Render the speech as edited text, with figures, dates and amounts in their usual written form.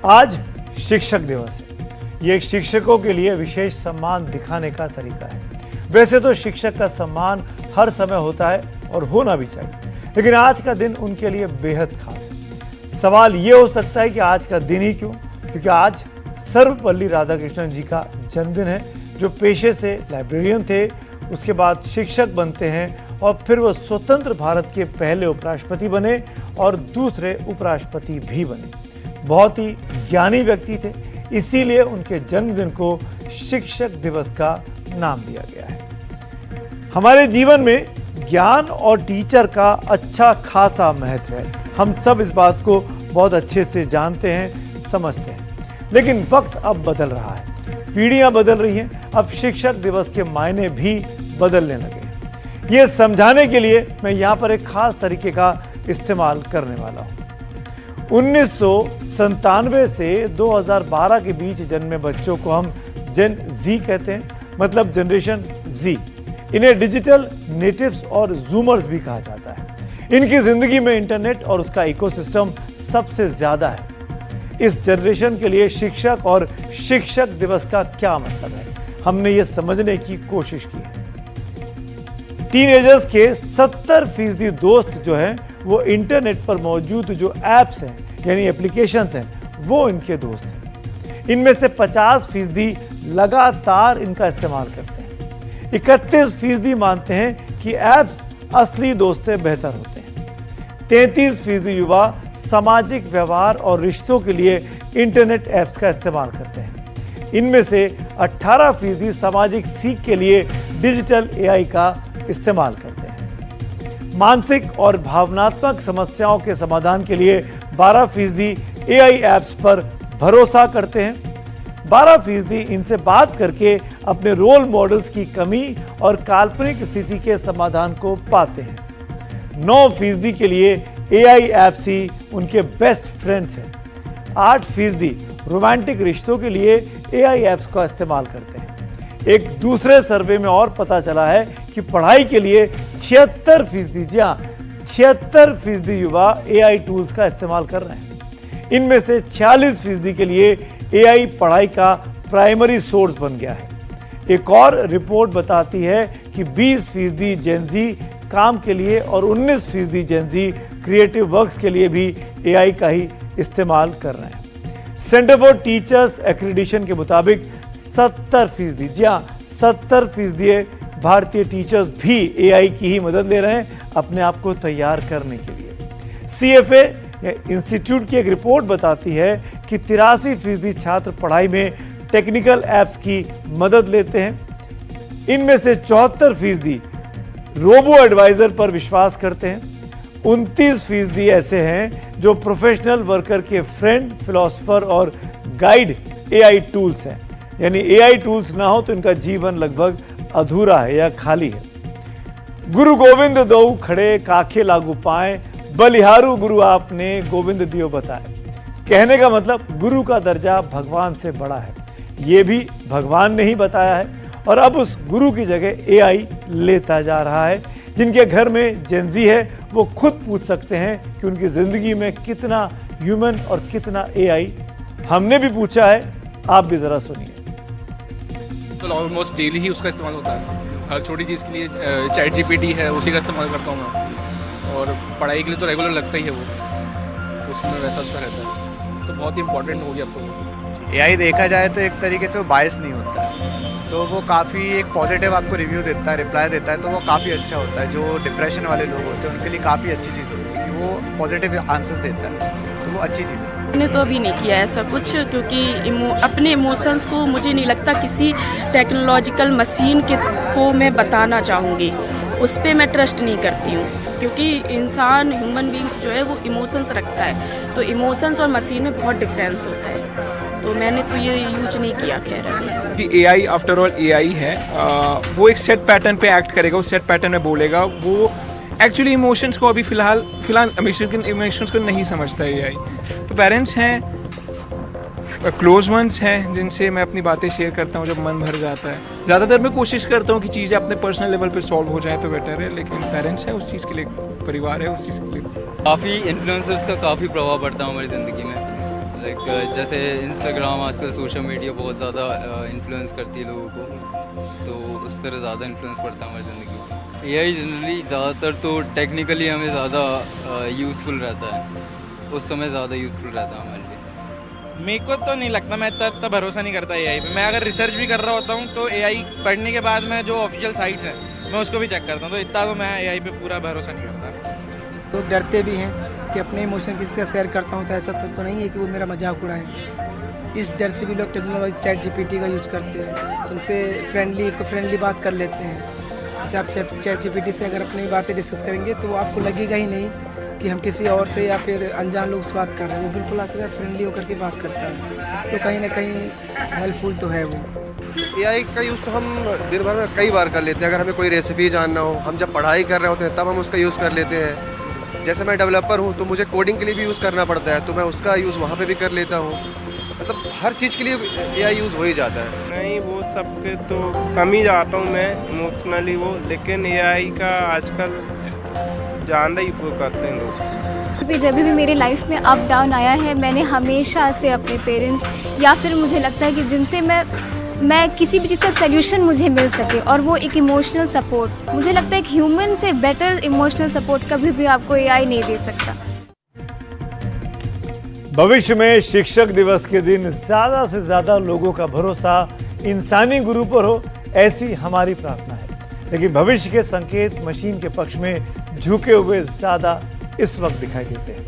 आज शिक्षक दिवस है। ये शिक्षकों के लिए विशेष सम्मान दिखाने का तरीका है। वैसे तो शिक्षक का सम्मान हर समय होता है और होना भी चाहिए, लेकिन आज का दिन उनके लिए बेहद खास है। सवाल ये हो सकता है कि आज का दिन ही क्यों? क्योंकि आज सर्वपल्ली राधाकृष्णन जी का जन्मदिन है, जो पेशे से लाइब्रेरियन थे, उसके बाद शिक्षक बनते हैं और फिर वो स्वतंत्र भारत के पहले उपराष्ट्रपति बने और दूसरे उपराष्ट्रपति भी बने। बहुत ही ज्ञानी व्यक्ति थे, इसीलिए उनके जन्मदिन को शिक्षक दिवस का नाम दिया गया है। हमारे जीवन में ज्ञान और टीचर का अच्छा खासा महत्व है। हम सब इस बात को बहुत अच्छे से जानते हैं, समझते हैं। लेकिन वक्त अब बदल रहा है, पीढ़ियां बदल रही हैं। अब शिक्षक दिवस के मायने भी बदलने लगे हैं। ये समझाने के लिए मैं यहाँ पर एक खास तरीके का इस्तेमाल करने वाला हूँ। 1997 से 2012 के बीच जन्मे बच्चों को हम जेन जी कहते हैं, मतलब जनरेशन जी। इन्हें डिजिटल नेटिव्स और जूमर्स भी कहा जाता है। इनकी जिंदगी में इंटरनेट और उसका इकोसिस्टम सबसे ज्यादा है। इस जनरेशन के लिए शिक्षक और शिक्षक दिवस का क्या मतलब है, हमने ये समझने की कोशिश की है। टीनेजर्स के 70% दोस्त जो हैं वो इंटरनेट पर मौजूद जो ऐप्स हैं यानी एप्लीकेशंस हैं, वो इनके दोस्त हैं। इनमें से 50% लगातार इनका इस्तेमाल करते हैं। 31% मानते हैं कि ऐप्स असली दोस्त से बेहतर होते हैं। 33% युवा सामाजिक व्यवहार और रिश्तों के लिए इंटरनेट ऐप्स का इस्तेमाल करते हैं। इनमें से 18% सामाजिक सीख के लिए डिजिटल एआई का इस्तेमाल करते हैं। मानसिक और भावनात्मक समस्याओं के समाधान के लिए 12% एआई ऐप्स पर भरोसा करते हैं। 12% इनसे बात करके अपने रोल मॉडल्स की कमी और काल्पनिक स्थिति के समाधान को पाते हैं। 9% के लिए एआई ऐप्स ही उनके बेस्ट फ्रेंड्स हैं। 8% रोमांटिक रिश्तों के लिए एआई ऐप्स का इस्तेमाल करते हैं। एक दूसरे सर्वे में और पता चला है कि पढ़ाई के लिए 76%, जी हाँ 76% युवा एआई टूल्स का इस्तेमाल कर रहे हैं। इनमें से 46% के लिए एआई पढ़ाई का प्राइमरी सोर्स बन गया है। एक और रिपोर्ट बताती है कि 20% जेनजी काम के लिए और 19% जेनजी क्रिएटिव वर्क्स के लिए भी एआई का ही इस्तेमाल कर रहे हैं। सेंटर फॉर टीचर्स एक्रीडिशन के मुताबिक 70%, जी हाँ 70% भारतीय टीचर्स भी एआई की ही मदद ले रहे हैं अपने आप को तैयार करने के लिए। सीएफए इंस्टीट्यूट की एक रिपोर्ट बताती है कि 83% छात्र पढ़ाई में टेक्निकल ऐप्स की मदद लेते हैं। इनमें से 74% रोबो एडवाइजर पर विश्वास करते हैं। 29% ऐसे हैं जो प्रोफेशनल वर्कर के फ्रेंड, फिलोसोफर और गाइड एआई टूल्स हैं। यानी एआई टूल्स ना हो तो इनका जीवन लगभग अधूरा है या खाली है। गुरु गोविंद दो खड़े काखे लागू पाए, बलिहारू गुरु आपने गोविंद दियो बताए। कहने का मतलब गुरु का दर्जा भगवान से बड़ा है, ये भी भगवान ने ही बताया है। और अब उस गुरु की जगह एआई लेता जा रहा है। जिनके घर में जेनजी है वो खुद पूछ सकते हैं कि उनकी जिंदगी में कितना ह्यूमन और कितना एआई। हमने भी पूछा है, आप भी जरा सुनिए। तो ऑलमोस्ट डेली ही उसका इस्तेमाल होता है। हर छोटी चीज़ के लिए चैट जीपीटी है, उसी का इस्तेमाल करता हूँ मैं। और पढ़ाई के लिए तो रेगुलर लगता ही है वो, उसमें वैसा उसका रहता है। तो बहुत ही इंपॉर्टेंट हो गया अब तो। एआई देखा जाए तो एक तरीके से वो बायस नहीं होता है, तो वो काफ़ी एक पॉजिटिव आपको रिव्यू देता है, रिप्लाई देता है, तो वो काफ़ी अच्छा होता है। जो डिप्रेशन वाले लोग होते हैं उनके लिए काफ़ी अच्छी चीज़ होती है कि वो पॉजिटिव आंसर्स देता है, तो वो अच्छी चीज़ है। मैंने तो अभी नहीं किया ऐसा कुछ, क्योंकि अपने इमोशंस को मुझे नहीं लगता किसी टेक्नोलॉजिकल मशीन को मैं बताना चाहूँगी। उस पर मैं ट्रस्ट नहीं करती हूँ, क्योंकि इंसान ह्यूमन बींग्स जो है वो इमोशंस रखता है, तो इमोशंस और मशीन में बहुत डिफरेंस होता है। तो मैंने तो ये यूज नहीं किया खैर अभी। कि एआई आफ्टर ऑल एआई है, वो एक सेट पैटर्न पे एक्ट करेगा, वो सेट पैटर्न में बोलेगा। वो एक्चुअली इमोशंस को अभी फिलहाल इमोशंस को नहीं समझता है एआई। तो पेरेंट्स हैं, क्लोज वंस हैं जिनसे मैं अपनी बातें शेयर करता हूँ जब मन भर जाता है। ज़्यादातर मैं कोशिश करता हूँ कि चीज़ें अपने पर्सनल लेवल पे सॉल्व हो जाए तो बेटर है, लेकिन पेरेंट्स हैं उस चीज़ के लिए, परिवार है उस चीज़ के लिए। काफ़ी इन्फ्लुएंसर्स का काफ़ी प्रभाव पड़ता है हमारी ज़िंदगी में। लाइक जैसे इंस्टाग्राम आजकल सोशल मीडिया बहुत ज़्यादा इन्फ्लुएंस करती है लोगों को, तो उस तरह ज़्यादा इन्फ्लुएंस पड़ता है हमारी ज़िंदगी में। एआई जनरली ज़्यादातर तो टेक्निकली हमें ज़्यादा यूज़फुल रहता है, उस समय ज़्यादा यूज़फुल रहता है हमारे लिए। मेरे को तो नहीं लगता, मैं इतना भरोसा नहीं करता एआई पे। मैं अगर रिसर्च भी कर रहा होता हूँ तो एआई पढ़ने के बाद मैं जो ऑफिशियल साइट्स हैं मैं उसको भी चेक करता हूँ, तो इतना तो मैं एआई पे पूरा भरोसा नहीं करता। लोग डरते भी हैं कि अपने इमोशन किसी से शेयर करता हूँ तो ऐसा तो नहीं है कि वो मेरा मजाक उड़ाए। इस डर से भी लोग टेक्नोलॉजी चैट जीपीटी का यूज़ करते हैं, उनसे फ्रेंडली बात कर लेते हैं। जैसे आप चैट जीपीटी से अगर अपनी बातें डिस्कस करेंगे तो आपको लगेगा ही नहीं कि हम किसी और से या फिर अनजान लोग से बात कर रहे हैं। वो बिल्कुल आपके साथ फ्रेंडली होकर के बात करता है, तो कहीं ना कहीं हेल्पफुल तो है वो। एआई का यूज़ तो हम दिन भर में कई बार कर लेते हैं। अगर हमें कोई रेसिपी जानना हो, हम जब पढ़ाई कर रहे होते हैं तब हम उसका यूज़ कर लेते हैं। जैसे मैं डेवलपर हूँ तो मुझे कोडिंग के लिए भी यूज़ करना पड़ता है, तो मैं उसका यूज़ वहाँ पे भी कर लेता हूँ। मतलब हर चीज़ के लिए एआई यूज़ हो ही जाता है। नहीं, वो सबके तो कम ही जाता हूँ मैं इमोशनली वो, लेकिन एआई का आजकल ज़्यादा ही वो करते हैं लोग। जब भी मेरे लाइफ में अप डाउन आया है, मैंने हमेशा से अपने पेरेंट्स या फिर मुझे लगता है कि जिनसे मैं किसी भी चीज़ का सल्यूशन मुझे मिल सके, और वो एक इमोशनल सपोर्ट, मुझे लगता है कि ह्यूमन से बेटर इमोशनल सपोर्ट कभी भी आपको एआई नहीं दे सकता। भविष्य में शिक्षक दिवस के दिन ज्यादा से ज्यादा लोगों का भरोसा इंसानी गुरु पर हो, ऐसी हमारी प्रार्थना है। लेकिन भविष्य के संकेत मशीन के पक्ष में झुके हुए ज्यादा इस वक्त दिखाई देते हैं।